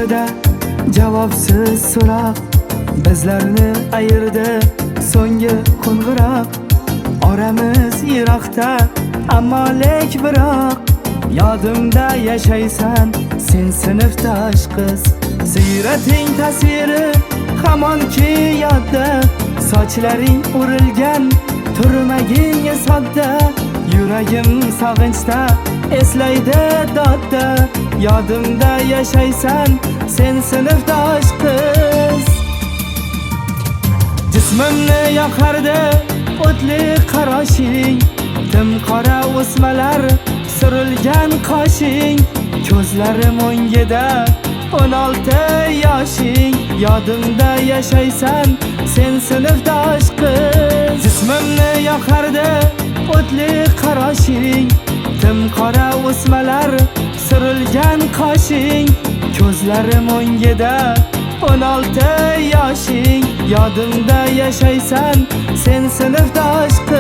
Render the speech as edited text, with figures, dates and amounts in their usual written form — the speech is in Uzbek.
ko'zlarida javobsiz so'roq bizlarni ayirdi so'nggi qo'ng'iroq. Oramiz yiroqda ammo lek biroq yodimda yashaysan sen sinfdosh qiz. Siyrating tasviri hamonki yodda, sochlaring urilgan turmaging sodda. Yuragim sog'inchda eslaydi dodda, yodimda yashaysan sen sinfdosh qiz. Jismimni yoqardi o'tli qaroshing, tim qora o'smalar surilgan qoshing. Ko'zlarim o'ngida 16 yoshing, yodimda yashaysan sen sinfdosh qiz. Jismimni yoqardi o'tli qaroshing, tim qora o'smalar surilgan qoshing. Ko'zlarim o'ngida 16 yoshing, yodimda yashaysan sen sinfdosh qiz.